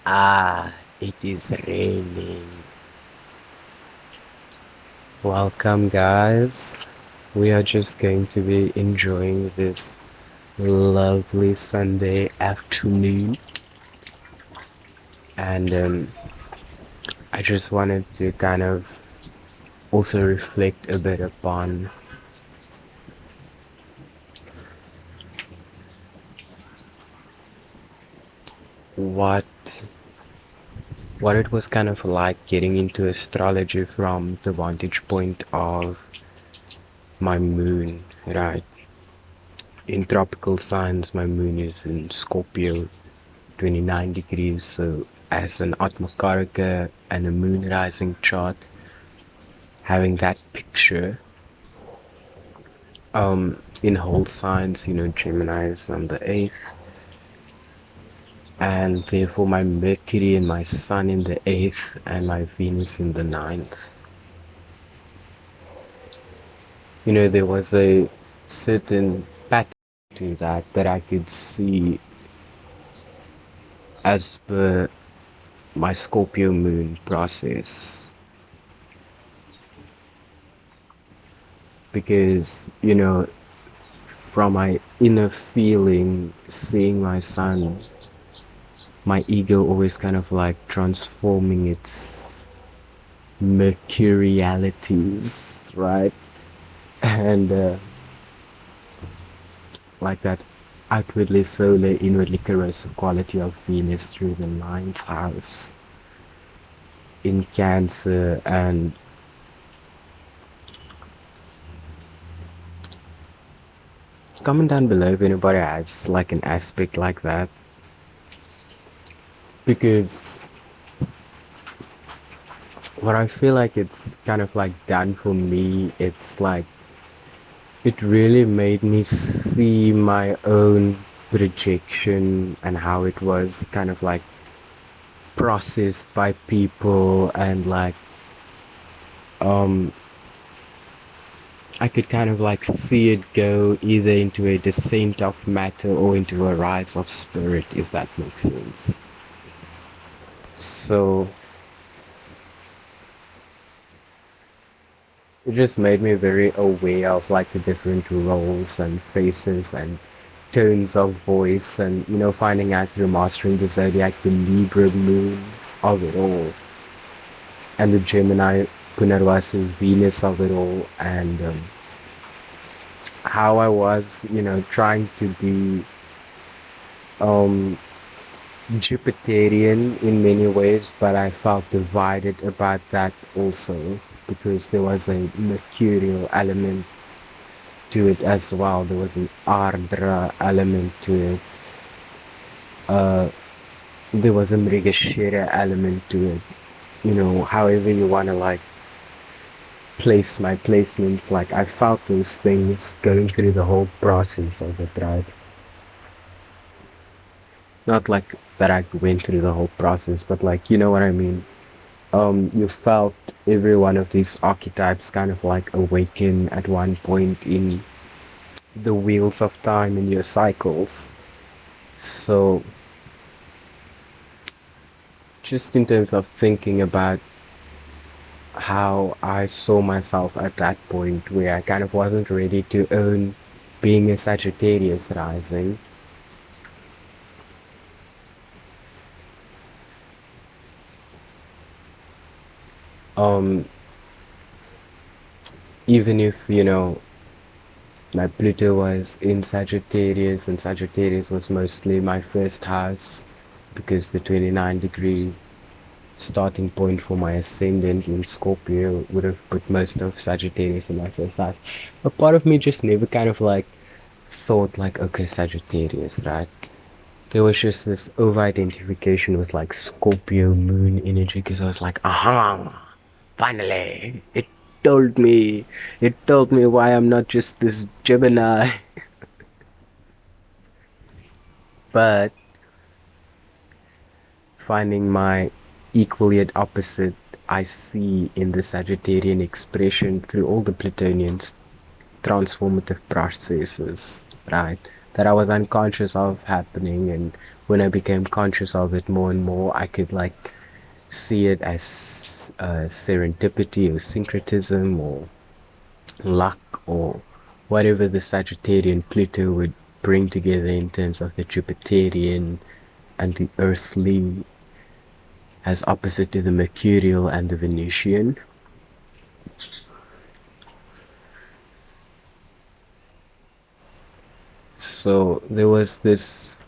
It is raining. Welcome, guys. We are just going to be enjoying this lovely Sunday afternoon, and I just wanted to kind of also reflect a bit upon what it was kind of like getting into astrology from the vantage point of my moon, right? In tropical signs, my moon is in Scorpio, 29 degrees. So, as an Atmakarika and a moon rising chart, having that picture, in whole signs, Gemini is on the 8th, and therefore my Mercury and my Sun in the 8th, and my Venus in the 9th. There was a certain pattern to that I could see as per my Scorpio moon process, because from my inner feeling, seeing my Sun, my ego always kind of like transforming its mercurialities, right? And like that outwardly solar, inwardly corrosive quality of Venus through the 9th house in Cancer. And comment down below if anybody has like an aspect like that, because what I feel like it's kind of like done for me, it's like it really made me see my own rejection and how it was kind of like processed by people, and like um I could kind of like see it go either into a descent of matter or into a rise of spirit, if that makes sense. So it just made me very aware of like the different roles and faces and tones of voice, and finding out through mastering the zodiac, the Libra moon of it all, and the Gemini Punarvasu Venus of it all, and how I was trying to be um Jupiterian in many ways, but I felt divided about that also, because there was a mercurial element to it as well. There was an Ardra element to it. There was a Mrigashira element to it. However you want to like place my placements, like I felt those things going through the whole process of it, right? Not like that I went through the whole process, but like, you know what I mean? You felt every one of these archetypes kind of like awaken at one point in the wheels of time in your cycles. So just in terms of thinking about how I saw myself at that point, where I kind of wasn't ready to own being a Sagittarius rising. Even if my Pluto was in Sagittarius, and Sagittarius was mostly my first house, because the 29-degree starting point for my ascendant in Scorpio would have put most of Sagittarius in my first house. But part of me just never kind of like thought like, okay, Sagittarius, right? There was just this over-identification with like Scorpio Moon energy, because I was like, aha, finally, told me, it told me why I'm not just this Gemini. But finding my equally at opposite, I see in the Sagittarian expression through all the Plutonian transformative processes, right? that I was unconscious of happening, and when I became conscious of it more and more, I could like see it as serendipity or syncretism or luck or whatever the Sagittarian Pluto would bring together in terms of the Jupiterian and the earthly as opposite to the Mercurial and the Venusian. So there was this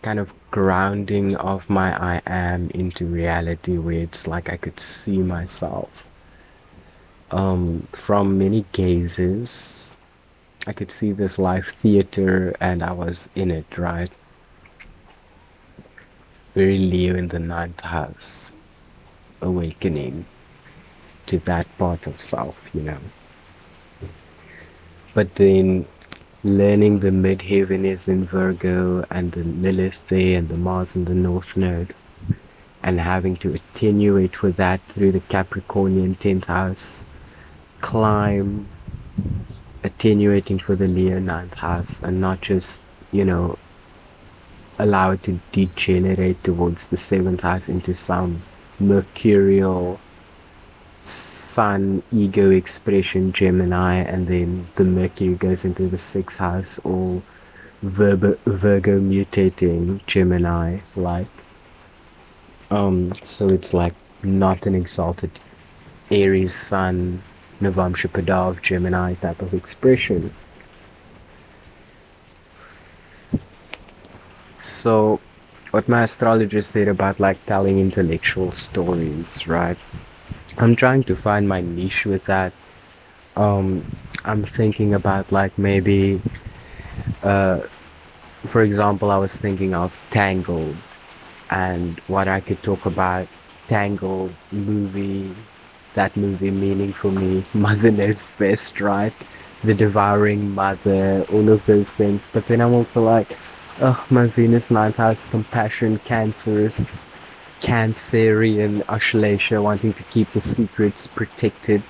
kind of grounding of my I am into reality where it's like I could see myself from many gazes. I could see this live theater and I was in it, right? Very Leo in the ninth house, awakening to that part of self, you know. But then learning the midheaven is in Virgo and the Lilith there and the Mars in the North Node, and having to attenuate for that through the Capricornian 10th house, climb, attenuating for the Leo 9th house, and not just, you know, allow it to degenerate towards the 7th house into some mercurial Sun ego expression Gemini, and then the Mercury goes into the 6th house, or Virgo mutating Gemini, like so it's like not an exalted Aries Sun Navamsha Padav Gemini type of expression. So what my astrologer said about like telling intellectual stories, right? I'm trying to find my niche with that. I'm thinking about like maybe for example, I was thinking of Tangled and what I could talk about. Tangled movie, that movie meaning for me, Mother Knows Best, right? The Devouring Mother, all of those things. But then I'm also like, oh, my Venus ninth house, compassion, cancerous, Cancerian, Ashlesha, wanting to keep the secrets protected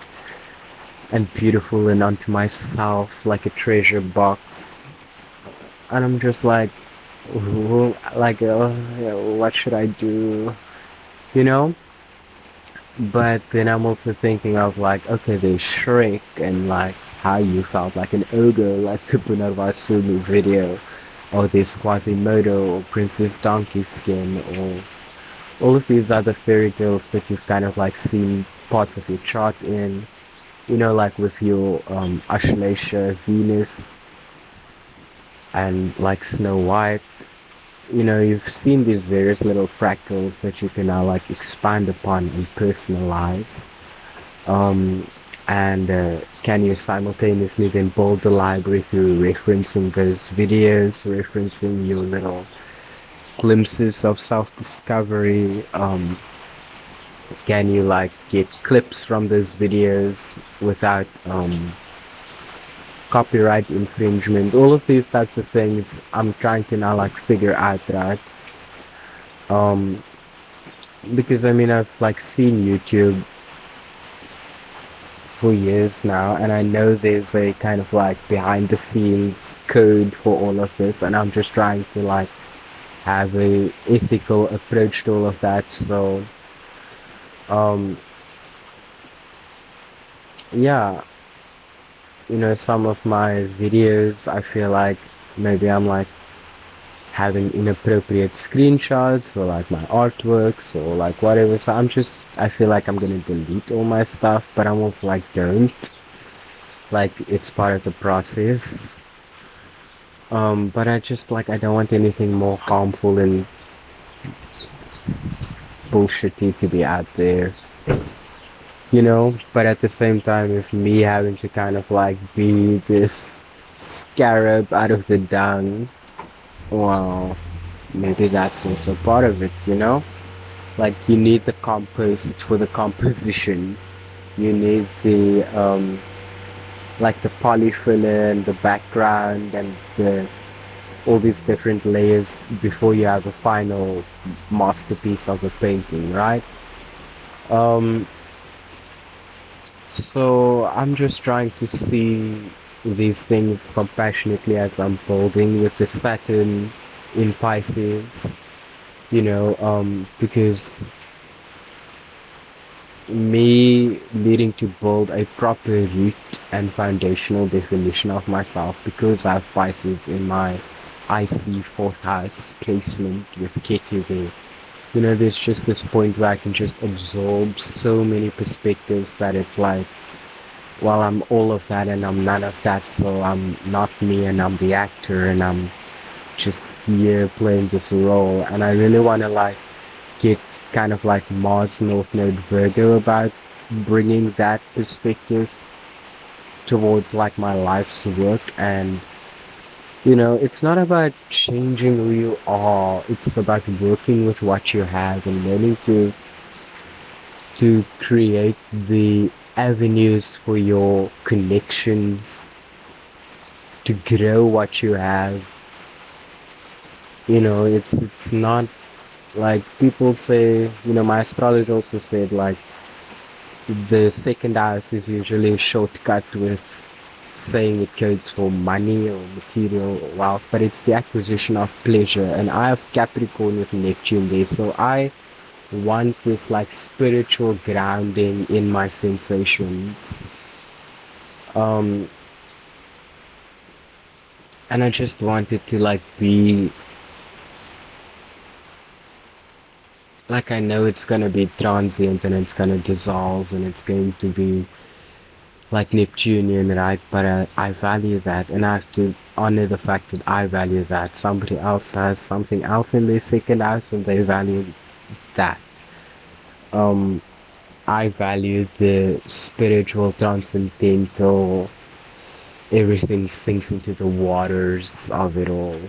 and beautiful and unto myself like a treasure box. And I'm just like, what should I do? You know? But then I'm also thinking of like, okay, there's Shrek and like how you felt like an ogre, like the Punarvasulu video, or there's Quasimodo or Princess Donkey Skin, or all of these other fairy tales that you've kind of like seen parts of your chart in, you know, like with your Ashlesha, Venus, and like Snow White. You know, you've seen these various little fractals that you can now like expand upon and personalize. And can you simultaneously then build the library through referencing those videos, referencing your little glimpses of self-discovery? Can you like get clips from those videos without copyright infringement? All of these types of things I'm trying to now like figure out, right? Because I mean I've like seen YouTube for years now, and I know there's a kind of like behind the scenes code for all of this, and I'm just trying to like have a ethical approach to all of that. So yeah, you know, some of my videos I feel like maybe I'm like having inappropriate screenshots or like my artworks or like whatever, so I feel like I'm gonna delete all my stuff, but I'm also like, don't, like it's part of the process. But I just like, I don't want anything more harmful and bullshitty to be out there, you know. But at the same time, if me having to kind of like be this scarab out of the dung, well, maybe that's also part of it, you know. Like you need the compost for the composition. You need the like the polyfiller and the background and the all these different layers before you have a final masterpiece of a painting, right? So I'm just trying to see these things compassionately as I'm building with the Saturn in Pisces, because me needing to build a proper root and foundational definition of myself because I have Pisces in my IC fourth house placement with Ketu there. There's just this point where I can just absorb so many perspectives that it's like, well, I'm all of that and I'm none of that, so I'm not me and I'm the actor and I'm just here playing this role. And I really want to like get kind of like Mars North Node Virgo about bringing that perspective towards like my life's work. And it's not about changing who you are, it's about working with what you have and learning to create the avenues for your connections to grow what you have. It's not like people say, my astrologer also said like the second house is usually a shortcut with saying it codes for money or material wealth, but it's the acquisition of pleasure. And I have Capricorn with Neptune there, so I want this like spiritual grounding in my sensations. And I just wanted to like be like, I know it's gonna be transient and it's gonna dissolve and it's going to be like Neptunian, right? But I value that, and I have to honor the fact that I value that. Somebody else has something else in their second house and they value that. Um, I value the spiritual, transcendental, everything sinks into the waters of it all.